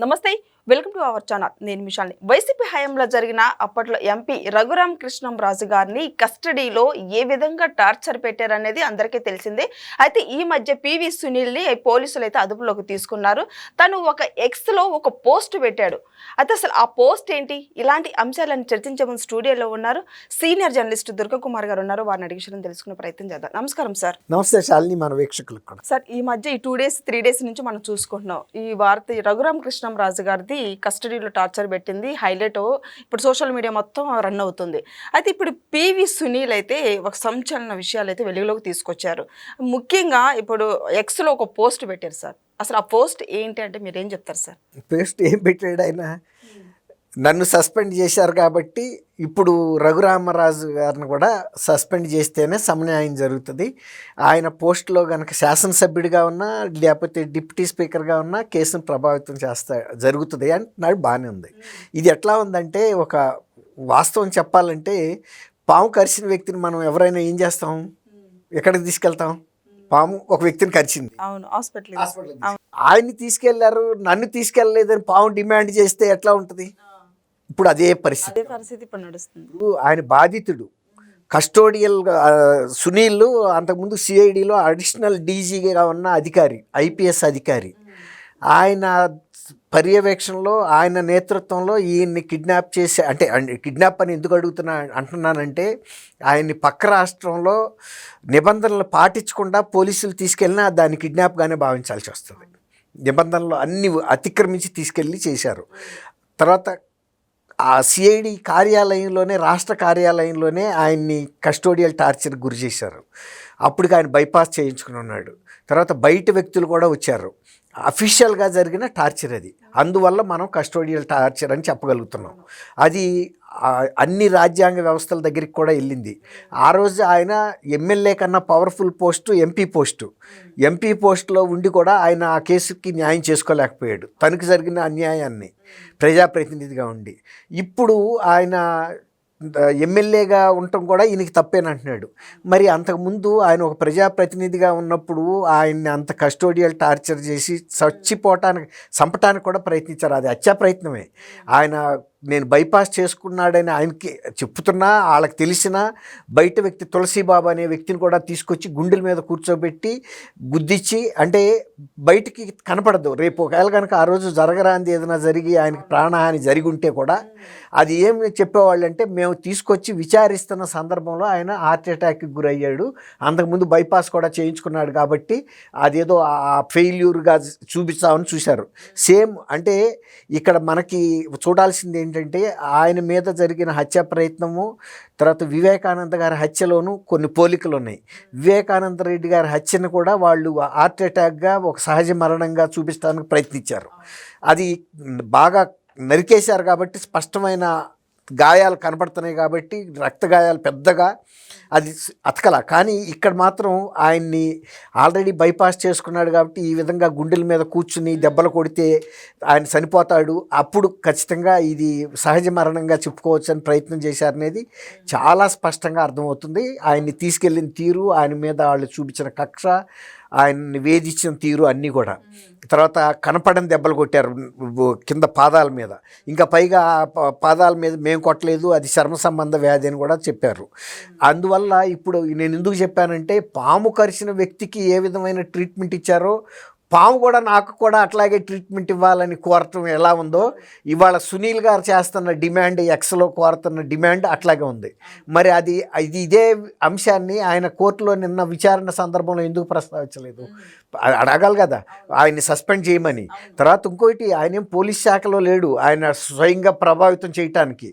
నమస్తే, welcome to our channel. నేను మిషాల్ని. YCP హయాంలో జరిగిన అప్పట్లో ఎంపీ రఘురామ్ కృష్ణంరాజు గారిని కస్టడీలో ఏ విధంగా టార్చర్ పెట్టారనేది అందరికీ తెలిసిందే. అయితే ఈ మధ్య పివి సునీల్ని పోలీసులు అయితే అదుపులోకి తీసుకున్నారు. తను ఒక ఎక్స్లో ఒక పోస్ట్ పెట్టాడు. అయితే అసలు ఆ పోస్ట్ ఏంటి, ఇలాంటి అంశాలను చర్చించే ముందు స్టూడియోలో ఉన్నారు సీనియర్ జర్నలిస్ట్ దుర్గకుమార్ గారు ఉన్నారు. వారిని అడిగి విషయం తెలుసుకునే ప్రయత్నం చేద్దాం. నమస్కారం సార్. నమస్తే శాలిని, మన వీక్షకులకు కూడా. సార్, ఈ మధ్య ఈ 2 days 3 days నుంచి మనం చూసుకుంటున్నాం ఈ వార్త. రఘురామ్ కృష్ణంరాజు గారిది కస్టడీలో టార్చర్ పెట్టింది హైలైట్ ఇప్పుడు సోషల్ మీడియా మొత్తం రన్ అవుతుంది. అయితే ఇప్పుడు పివి సునీల్ అయితే ఒక సంచలన విషయాలు అయితే వెలుగులోకి తీసుకొచ్చారు. ముఖ్యంగా ఇప్పుడు ఎక్స్లో ఒక పోస్ట్ పెట్టారు సార్. అసలు ఆ పోస్ట్ ఏంటి అంటే మీరేం చెప్తారు సార్? పోస్ట్ ఏం పెట్టాడు ఆయన? నన్ను సస్పెండ్ చేశారు కాబట్టి ఇప్పుడు రఘురామరాజు గారిని కూడా సస్పెండ్ చేస్తేనే సమన్యాయం జరుగుతుంది. ఆయన పోస్టులో కనుక శాసనసభ్యుడిగా ఉన్నా లేకపోతే డిప్యూటీ స్పీకర్గా ఉన్నా కేసును ప్రభావితం జరుగుతుంది అంటున్నాడు. బాగానే ఉంది. ఇది ఎట్లా ఉందంటే, ఒక వాస్తవం చెప్పాలంటే, పాము కరిచిన వ్యక్తిని మనం ఎవరైనా ఏం చేస్తాం, ఎక్కడికి తీసుకెళ్తాం? పాము ఒక వ్యక్తిని కరిచింది, హాస్పిటల్ ఆయన్ని తీసుకెళ్లారు, నన్ను తీసుకెళ్ళలేదని పాము డిమాండ్ చేస్తే ఎట్లా ఉంటుంది? ఇప్పుడు అదే పరిస్థితి ఇప్పుడు నడుస్తుంది. ఆయన బాధితుడు కస్టోడియల్ సునీల్ అంతకుముందు సిఐడిలో అడిషనల్ డీజీగా ఉన్న అధికారి, ఐపీఎస్ అధికారి. ఆయన పర్యవేక్షణలో, ఆయన నేతృత్వంలో ఈయన్ని కిడ్నాప్ చేసి, అంటే కిడ్నాప్ అని ఎందుకు అంటున్నానంటే, ఆయన్ని పక్క రాష్ట్రంలో నిబంధనలు పాటించకుండా పోలీసులు తీసుకెళ్ళినా దాన్ని కిడ్నాప్గానే భావించాల్సి వస్తుంది. నిబంధనలు అన్ని అతిక్రమించి తీసుకెళ్ళి చేశారు. తర్వాత ఆ సిఐడి కార్యాలయంలోనే, రాష్ట్ర కార్యాలయంలోనే ఆయన్ని కస్టోడియల్ టార్చర్కి గురి చేశారు. అప్పటికి ఆయన బైపాస్ చేయించుకుని ఉన్నాడు. తర్వాత బయట వ్యక్తులు కూడా వచ్చారు. అఫీషియల్గా జరిగిన టార్చర్ అది. అందువల్ల మనం కస్టోడియల్ టార్చర్ అని చెప్పగలుగుతున్నాం. అది అన్ని రాజ్యాంగ వ్యవస్థల దగ్గరికి కూడా వెళ్ళింది. ఆ రోజు ఆయన ఎమ్మెల్యే కన్నా పవర్ఫుల్ పోస్టు ఎంపీ పోస్టులో ఉండి కూడా ఆయన ఆ కేసుకి న్యాయం చేసుకోలేకపోయాడు, తనకు జరిగిన అన్యాయాన్ని, ప్రజాప్రతినిధిగా ఉండి. ఇప్పుడు ఆయన ఎమ్మెల్యేగా ఉండటం కూడా ఈయనకి తప్పేనంటున్నాడు. మరి అంతకుముందు ఆయన ఒక ప్రజాప్రతినిధిగా ఉన్నప్పుడు ఆయన్ని అంత కస్టోడియల్ టార్చర్ చేసి చంపటానికి కూడా ప్రయత్నించారు. అది హత్యా ప్రయత్నమే. ఆయన నేను బైపాస్ చేసుకున్నాడని ఆయనకి చెప్తున్నా, వాళ్ళకి తెలిసినా బయట వ్యక్తి తులసీబాబు అనే వ్యక్తిని కూడా తీసుకొచ్చి గుండెల మీద కూర్చోబెట్టి గుద్దిచ్చి, అంటే బయటికి కనపడదు. రేపు ఒకవేళ కనుక ఆ రోజు జరగరాంది ఏదైనా జరిగి ఆయనకి ప్రాణహాని జరిగి ఉంటే కూడా అది ఏం చెప్పేవాళ్ళు అంటే, మేము తీసుకొచ్చి విచారిస్తున్న సందర్భంలో ఆయన హార్ట్ అటాక్కి గురయ్యాడు, అంతకుముందు బైపాస్ కూడా చేయించుకున్నాడు కాబట్టి అదేదో ఆ ఫెయిల్యూర్గా చూపిస్తామని చూశారు. సేమ్ అంటే ఇక్కడ మనకి చూడాల్సింది ఏంటంటే, ఆయన మీద జరిగిన హత్య ప్రయత్నము, తర్వాత వివేకానంద గారి హత్యలోనూ కొన్ని పోలికలు ఉన్నాయి. వివేకానంద రెడ్డి గారి హత్యను కూడా వాళ్ళు హార్ట్ అటాక్గా, ఒక సహజ మరణంగా చూపించడానికి ప్రయత్నించారు. అది బాగా నరికేశారు కాబట్టి స్పష్టమైన గాయాలు కనపడుతున్నాయి కాబట్టి, రక్త గాయాలు పెద్దగా అది అతకల. కానీ ఇక్కడ మాత్రం ఆయన్ని ఆల్రెడీ బైపాస్ చేసుకున్నాడు కాబట్టి ఈ విధంగా గుండెల మీద కూర్చుని దెబ్బలు కొడితే ఆయన చనిపోతాడు, అప్పుడు ఖచ్చితంగా ఇది సహజ మరణంగా చెప్పుకోవచ్చు అని ప్రయత్నం చేశారనేది చాలా స్పష్టంగా అర్థమవుతుంది. ఆయన్ని తీసుకెళ్ళిన తీరు, ఆయన మీద వాళ్ళు చూపించిన కక్ష, ఆయన్ని వేధించిన తీరు అన్నీ కూడా. తర్వాత కనపడని దెబ్బలు కొట్టారు కింద పాదాల మీద. ఇంకా పైగా పాదాల మీద మేము కొట్టలేదు, అది చర్మ సంబంధ వ్యాధి అని కూడా చెప్పారు. అందువల్ల ఇప్పుడు నేను ఎందుకు చెప్పానంటే, పాము కరిచిన వ్యక్తికి ఏ విధమైన ట్రీట్మెంట్ ఇచ్చారో పాము కూడా నాకు కూడా అట్లాగే ట్రీట్మెంట్ ఇవ్వాలని కోరటం ఎలా ఉందో, ఇవాళ సునీల్ గారు చేస్తున్న డిమాండ్, ఎక్స్లో కోరుతున్న డిమాండ్ అట్లాగే ఉంది. మరి ఇదే అంశాన్ని ఆయన కోర్టులో నిన్న విచారణ సందర్భంలో ఎందుకు ప్రస్తావించలేదు? అడగాలి కదా ఆయన్ని సస్పెండ్ చేయమని. తర్వాత ఇంకోటి, ఆయన పోలీస్ శాఖలో లేడు, ఆయన స్వయంగా ప్రభావితం చేయటానికి.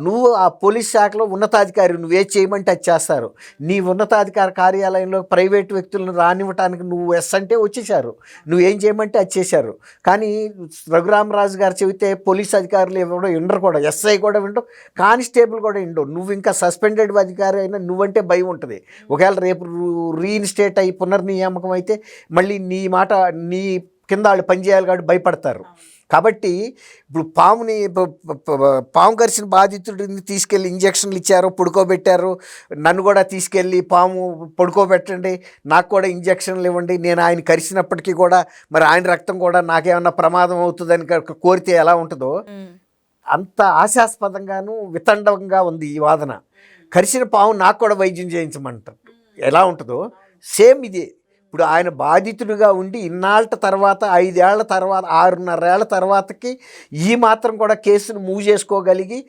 నువ్వు ఆ పోలీస్ శాఖలో ఉన్నతాధికారి, నువ్వే చేయమంటే అది చేస్తారు. నీ ఉన్నతాధికారి కార్యాలయంలో ప్రైవేటు వ్యక్తులను రానివ్వటానికి నువ్వు ఎస్ అంటే వచ్చేసారు, నువ్వేం చేయమంటే అది చేశారు. కానీ రఘురామరాజు గారు చెబితే పోలీస్ అధికారులు ఎవరో వినరు కూడా, ఎస్ఐ కూడా వినరు, కానిస్టేబుల్ కూడా వినరు. నువ్వు ఇంకా సస్పెండెడ్ అధికారి అయినా నువ్వంటే భయం ఉంటుంది. ఒకవేళ రేపు రీఇన్స్టేట్ అయ్యి పునర్నియామకం అయితే మళ్ళీ నీ మాట, నీ కింద వాళ్ళు పనిచేయాలి కాబట్టి భయపడతారు. కాబట్టి ఇప్పుడు పాము కరిచిన బాధితుడిని తీసుకెళ్ళి ఇంజక్షన్లు ఇచ్చారు, పడుకోబెట్టారు. నన్ను కూడా తీసుకెళ్ళి పాము పడుకోబెట్టండి, నాకు కూడా ఇంజక్షన్లు ఇవ్వండి, నేను ఆయన కరిచినప్పటికీ కూడా మరి ఆయన రక్తం కూడా నాకేమన్నా ప్రమాదం అవుతుందని కోరితే ఎలా ఉంటుందో అంత ఆశాస్పదంగాను వితండంగా ఉంది ఈ వాదన. కరిచిన పాము నాకు కూడా వైద్యం చేయించమంటారు ఎలా ఉంటుందో సేమ్ ఇదే. ఇప్పుడు ఆయన బాధితుడిగా ఉండి ఇన్నాళ్ళ తర్వాత 5 ఏళ్ల తర్వాత 6.5 ఏళ్ల తర్వాతకి ఈ మాత్రం కూడా కేసును మూవ్ చేసుకోగలిగి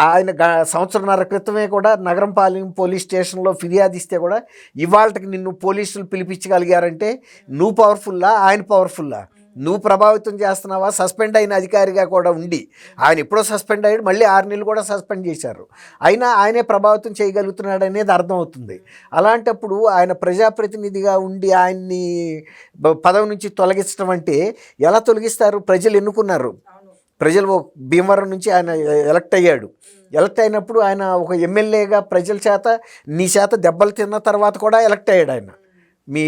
ఆయన సంవత్సరంన్నర క్రితమే కూడా నగరంపాలెం పోలీస్ స్టేషన్లో ఫిర్యాదు ఇస్తే కూడా ఇవాళకి నిన్ను పోలీసులు పిలిపించగలిగారంటే నువ్వు పవర్ఫుల్లా ఆయన పవర్ఫుల్లా? నువ్వు ప్రభావితం చేస్తున్నావా? సస్పెండ్ అయిన అధికారిగా కూడా ఉండి ఆయన ఎప్పుడో సస్పెండ్ అయ్యాడు, మళ్ళీ 6 నెలలు కూడా సస్పెండ్ చేశారు, అయినా ఆయనే ప్రభావితం చేయగలుగుతున్నాడు అనేది అర్థమవుతుంది. అలాంటప్పుడు ఆయన ప్రజాప్రతినిధిగా ఉండి ఆయన్ని పదవి నుంచి తొలగించడం అంటే ఎలా తొలగిస్తారు? ప్రజలు ఎన్నుకున్నారు, ప్రజలు భీమవరం నుంచి ఆయన ఎలక్ట్ అయ్యాడు. ఎలక్ట్ అయినప్పుడు ఆయన ఒక ఎమ్మెల్యేగా ప్రజల చేత నీ చేత దెబ్బలు తిన్న తర్వాత కూడా ఎలక్ట్ అయ్యాడు ఆయన. మీ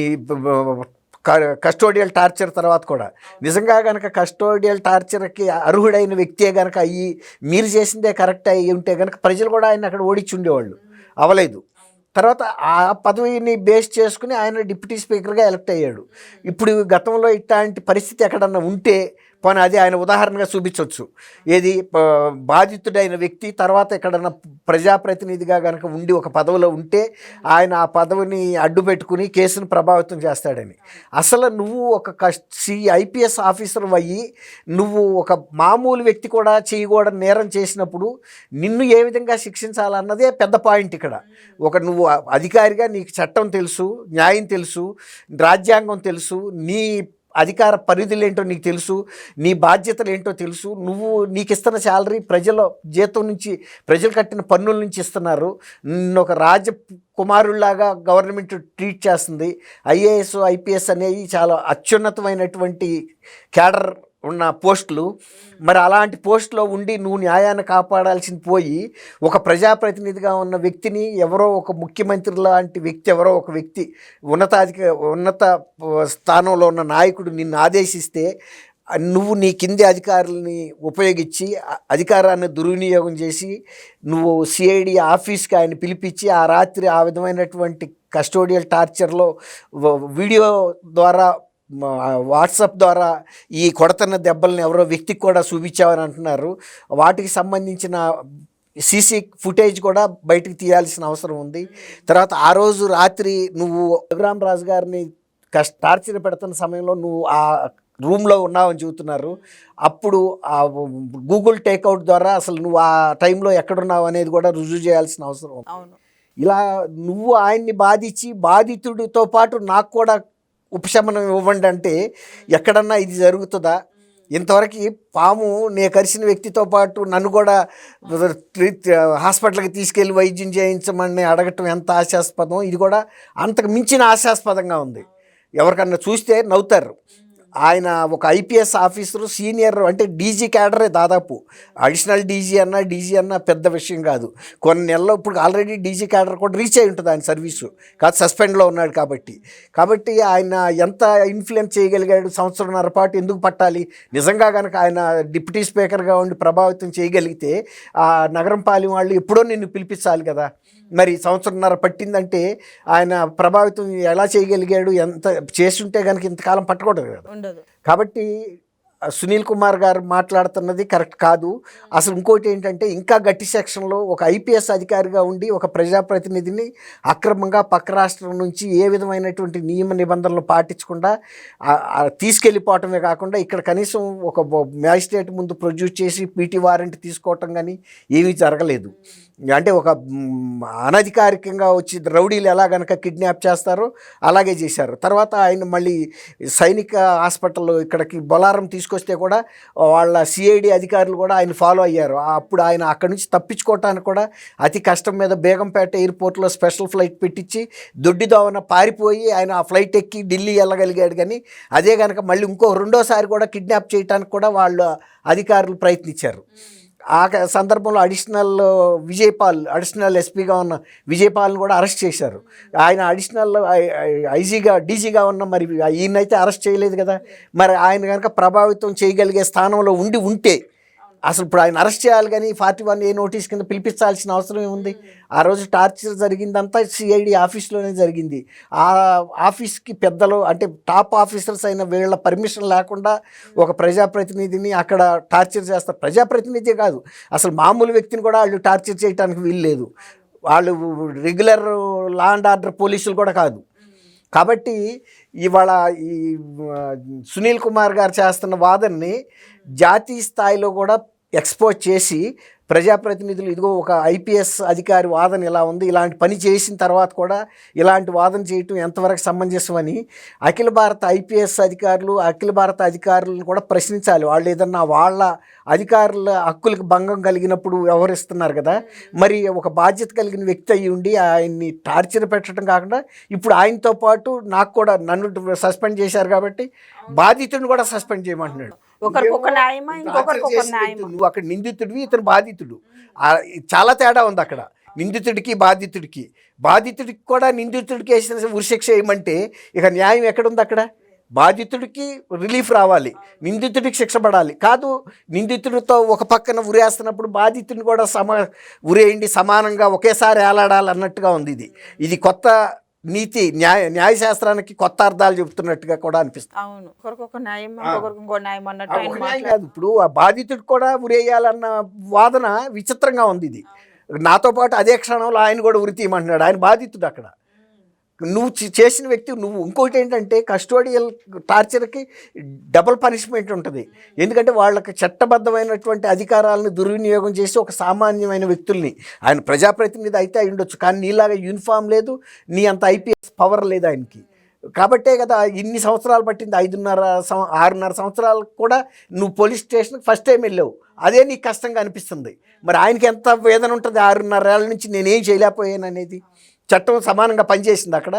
కస్టోడియల్ టార్చర్ తర్వాత కూడా నిజంగా కనుక కస్టోడియల్ టార్చర్కి అర్హుడైన వ్యక్తే కనుక అయ్యి మీరు చేసిందే కరెక్ట్ అయ్యి ఉంటే కనుక ప్రజలు కూడా ఆయన అక్కడ ఓడించి ఉండేవాళ్ళు. అవలేదు. తర్వాత ఆ పదవిని బేస్ చేసుకుని ఆయన డిప్యూటీ స్పీకర్గా ఎలక్ట్ అయ్యాడు. ఇప్పుడు గతంలో ఇట్లాంటి పరిస్థితి ఎక్కడన్నా ఉంటే పోనీ అది ఆయన ఉదాహరణగా చూపించవచ్చు. ఏది బాధితుడైన వ్యక్తి తర్వాత ఎక్కడన్నా ప్రజాప్రతినిధిగా కనుక ఉండి ఒక పదవిలో ఉంటే ఆయన ఆ పదవిని అడ్డు పెట్టుకుని కేసును ప్రభావితం చేస్తాడని. అసలు నువ్వు ఒక ఐపీఎస్ ఆఫీసర్ అయ్యి నువ్వు ఒక మామూలు వ్యక్తి కూడా చేయకూడని నేరం చేసినప్పుడు నిన్ను ఏ విధంగా శిక్షించాలన్నదే పెద్ద పాయింట్ ఇక్కడ. నువ్వు అధికారిగా నీకు చట్టం తెలుసు, న్యాయం తెలుసు, రాజ్యాంగం తెలుసు, నీ అధికార పరిధులు ఏంటో నీకు తెలుసు, నీ బాధ్యతలు ఏంటో తెలుసు. నీకు ఇస్తున్న శాలరీ ప్రజల జీతం నుంచి, ప్రజలు కట్టిన పన్నుల నుంచి ఇస్తున్నారు. నిన్ను ఒక రాజకుమారుల్లాగా గవర్నమెంట్ ట్రీట్ చేస్తుంది. ఐఏఎస్ ఐపీఎస్ అనేవి చాలా అత్యున్నతమైనటువంటి క్యాడర్ ఉన్న పోస్టులు. మరి అలాంటి పోస్టులో ఉండి నువ్వు న్యాయాన్ని కాపాడాల్సింది పోయి ఒక ప్రజాప్రతినిధిగా ఉన్న వ్యక్తిని ఎవరో ఒక ముఖ్యమంత్రి లాంటి వ్యక్తి, ఎవరో ఒక వ్యక్తి ఉన్నత స్థానంలో ఉన్న నాయకుడు నిన్ను ఆదేశిస్తే నువ్వు నీ కింది అధికారులని ఉపయోగించి అధికారాన్ని దుర్వినియోగం చేసి నువ్వు సిఐడి ఆఫీస్కి ఆయన పిలిపించి ఆ రాత్రి ఆ విధమైనటువంటి కస్టోడియల్ టార్చర్లో వీడియో ద్వారా వాట్సాప్ ద్వారా ఈ కొడుతున్న దెబ్బలను ఎవరో వ్యక్తికి కూడా చూపించావని అంటున్నారు. వాటికి సంబంధించిన సీసీ ఫుటేజ్ కూడా బయటకు తీయాల్సిన అవసరం ఉంది. తర్వాత ఆ రోజు రాత్రి నువ్వు రఘురామ్ రాజు గారిని టార్చర్ పెడుతున్న సమయంలో నువ్వు ఆ రూమ్లో ఉన్నావని చెబుతున్నారు. అప్పుడు ఆ గూగుల్ టేక్అవుట్ ద్వారా అసలు నువ్వు ఆ టైంలో ఎక్కడున్నావు అనేది కూడా రుజువు చేయాల్సిన అవసరం ఉంది. ఇలా నువ్వు ఆయన్ని బాధించి బాధితుడితో పాటు నాకు కూడా ఉపశమనం ఇవ్వండి అంటే ఎక్కడన్నా ఇది జరుగుతుందా? ఇంతవరకు పాము కరిచిన వ్యక్తితో పాటు నన్ను కూడా హాస్పిటల్కి తీసుకెళ్ళి వైద్యం చేయించమని అడగటం ఎంత ఆశాస్పదం. ఇది కూడా అంతకు మించిన ఆశాస్పదంగా ఉంది. ఎవరికన్నా చూస్తే నవ్వుతారు. ఆయన ఒక ఐపీఎస్ ఆఫీసరు, సీనియర్ అంటే డీజీ క్యాడరే దాదాపు. అడిషనల్ డీజీ అన్న పెద్ద విషయం కాదు. కొన్ని నెలల్లో ఇప్పుడు ఆల్రెడీ డీజీ క్యాడర్ కూడా రీచ్ అయి ఉంటుంది ఆయన సర్వీసు, కాదు సస్పెండ్లో ఉన్నాడు కాబట్టి ఆయన ఎంత ఇన్ఫ్లుయెన్స్ చేయగలిగాడు? సంవత్సరంన్నర పాటు ఎందుకు పట్టాలి? నిజంగా కనుక ఆయన డిప్యూటీ స్పీకర్గా ఉండి ప్రభావితం చేయగలిగితే ఆ నగరంపాలెం వాళ్ళు ఎప్పుడో నిన్ను పిలిపించాలి కదా. మరి సంవత్సరంన్నర పట్టిందంటే ఆయన ప్రభావితం ఎలా చేయగలిగాడు? ఎంత చేస్తుంటే కనుక ఇంతకాలం పట్టకూడదు కదా. కాబట్టి సునీల్ కుమార్ గారు మాట్లాడుతున్నది కరెక్ట్ కాదు. అసలు ఇంకోటి ఏంటంటే ఇంకా గట్టి సెక్షన్లో ఒక ఐపీఎస్ అధికారిగా ఉండి ఒక ప్రజాప్రతినిధిని అక్రమంగా పక్క రాష్ట్రం నుంచి ఏ విధమైనటువంటి నియమ నిబంధనలు పాటించకుండా తీసుకెళ్ళిపోవటమే కాకుండా ఇక్కడ కనీసం ఒక మ్యాజిస్ట్రేట్ ముందు ప్రొడ్యూస్ చేసి పీటీ వారెంట్ తీసుకోవటం కానీ ఏమీ జరగలేదు. అంటే ఒక అనధికారికంగా వచ్చి రౌడీలు ఎలా కనుక కిడ్నాప్ చేస్తారో అలాగే చేశారు. తర్వాత ఆయన మళ్ళీ సైనిక హాస్పిటల్లో ఇక్కడికి బొలారం తీసుకొస్తే కూడా వాళ్ళ సిఐడి అధికారులు కూడా ఆయన ఫాలో అయ్యారు. అప్పుడు ఆయన అక్కడి నుంచి తప్పించుకోవటానికి కూడా అతి కష్టం మీద బేగంపేట ఎయిర్పోర్ట్లో స్పెషల్ ఫ్లైట్ పెట్టించి దొడ్డిదోవన పారిపోయి ఆయన ఆ ఫ్లైట్ ఎక్కి ఢిల్లీ వెళ్ళగలిగాడు. కానీ అదే కనుక మళ్ళీ రెండోసారి కూడా కిడ్నాప్ చేయడానికి కూడా వాళ్ళు అధికారులు ప్రయత్నించారు. సందర్భంలో అడిషనల్ ఎస్పీగా ఉన్న విజయపాల్ని కూడా అరెస్ట్ చేశారు. ఆయన అడిషనల్ డీజీగా ఉన్న మరి ఈయనైతే అరెస్ట్ చేయలేదు కదా. మరి ఆయన కనుక ప్రభావితం చేయగలిగే స్థానంలో ఉంటే అసలు ఇప్పుడు ఆయన అరెస్ట్ చేయాలి, కానీ 41A నోటీస్ కింద పిలిపించాల్సిన అవసరం ఏముంది? ఆ రోజు టార్చర్ జరిగిందంతా సిఐడి ఆఫీస్లోనే జరిగింది. ఆ ఆఫీస్కి పెద్దలు అంటే టాప్ ఆఫీసర్స్ అయిన వీళ్ళ పర్మిషన్ లేకుండా ఒక ప్రజాప్రతినిధిని అక్కడ టార్చర్ చేస్తారు. ప్రజాప్రతినిధి కాదు, అసలు మామూలు వ్యక్తిని కూడా వాళ్ళు టార్చర్ చేయడానికి వీల్లేదు. వాళ్ళు రెగ్యులర్ లా అండ్ ఆర్డర్ పోలీసులు కూడా కాదు. కాబట్టి ఇవాళ ఈ సునీల్ కుమార్ గారు చేస్తున్న వాదనని జాతీయ స్థాయిలో కూడా ఎక్స్పోజ్ చేసి ప్రజాప్రతినిధులు ఇదిగో ఒక ఐపీఎస్ అధికారి వాదన ఇలా ఉంది, ఇలాంటి పని చేసిన తర్వాత కూడా ఇలాంటి వాదన చేయటం ఎంతవరకు సమంజసమని అఖిల భారత ఐపీఎస్ అధికారులు అధికారులను కూడా ప్రశ్నించాలి. వాళ్ళు ఏదన్నా వాళ్ళ అధికారుల హక్కులకు భంగం కలిగినప్పుడు వ్యవహరిస్తున్నారు కదా, మరి ఒక బాధ్యత కలిగిన వ్యక్తి అయ్యి ఉండి ఆయన్ని టార్చర్ పెట్టడం కాకుండా ఇప్పుడు ఆయనతో పాటు నాకు కూడా నన్ను సస్పెండ్ చేశారు కాబట్టి బాధితుడిని కూడా సస్పెండ్ చేయమంటున్నాడు. ఒకరికొక న్యాయమా, ఇంకొకరికి ఒక న్యాయమా? నువ్వు అక్కడ నిందితుడివి, ఇతను బాధితుడు. చాలా తేడా ఉంది అక్కడ. నిందితుడికి బాధితుడికి కూడా నిందితుడికి వేసిన ఉరిశిక్ష వేయమంటే ఇక న్యాయం ఎక్కడుంది అక్కడ? బాధితుడికి రిలీఫ్ రావాలి, నిందితుడికి శిక్ష పడాలి. కాదు, నిందితుడితో ఒక పక్కన ఉరేస్తున్నప్పుడు బాధితుడిని కూడా ఉరేయండి, సమానంగా ఒకేసారి ఏలాడాలన్నట్టుగా ఉంది. ఇది కొత్త నీతి న్యాయశాస్త్రానికి కొత్త అర్థాలు చెబుతున్నట్టుగా కూడా అనిపిస్తుంది. అవును, ఒకరికొక న్యాయం, ఇంకొకరికి న్యాయం అన్నట్టు కాదు. ఇప్పుడు ఆ బాధితుడికి కూడా ఉరేయాలన్న వాదన విచిత్రంగా ఉంది. ఇది నాతో పాటు అదే క్షణంలో ఆయన కూడా ఉరి తీయమంటున్నాడు. ఆయన బాధితుడు అక్కడ. నువ్వు చేసిన వ్యక్తి నువ్వు. ఇంకోటి ఏంటంటే కస్టోడియల్ టార్చర్కి డబుల్ పనిష్మెంట్ ఉంటుంది. ఎందుకంటే వాళ్ళకి చట్టబద్ధమైనటువంటి అధికారాలను దుర్వినియోగం చేసి ఒక సామాన్యమైన వ్యక్తుల్ని, ఆయన ప్రజాప్రతినిధి అయితే అయి ఉండొచ్చు, కానీ నీలాగా యూనిఫామ్ లేదు, నీ అంత ఐపీఎస్ పవర్ లేదు ఆయనకి. కాబట్టే కదా ఇన్ని సంవత్సరాలు పట్టింది. 6.5 సంవత్సరాలు కూడా నువ్వు పోలీస్ స్టేషన్కి ఫస్ట్ టైం వెళ్ళావు. అదే నీకు కష్టంగా అనిపిస్తుంది. మరి ఆయనకి ఎంత వేదన ఉంటుంది? 6.5 ఏళ్ళ నుంచి నేనేం చేయలేకపోయాను అనేది. చట్టం సమానంగా పనిచేసింది అక్కడ?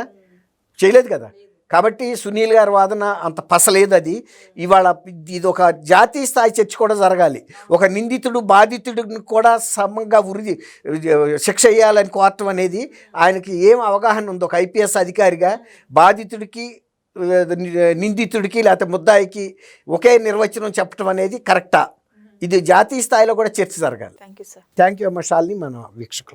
చేయలేదు కదా. కాబట్టి సునీల్ గారి వాదన అంత పసలేదు. అది ఇవాళ ఇది ఒక జాతీయ స్థాయి చర్చ కూడా జరగాలి. ఒక నిందితుడు బాధితుడిని కూడా సమంగా శిక్ష వేయాలని కోరటం అనేది ఆయనకి ఏం అవగాహన ఉంది? ఒక ఐపీఎస్ అధికారిగా బాధితుడికి నిందితుడికి లేకపోతే ముద్దాయికి ఒకే నిర్వచనం చెప్పడం అనేది కరెక్టా? ఇది జాతీయ స్థాయిలో కూడా చర్చ జరగాలి. Thank you sir. Thank you అమ్మ శాలిని, మన వీక్షకులు.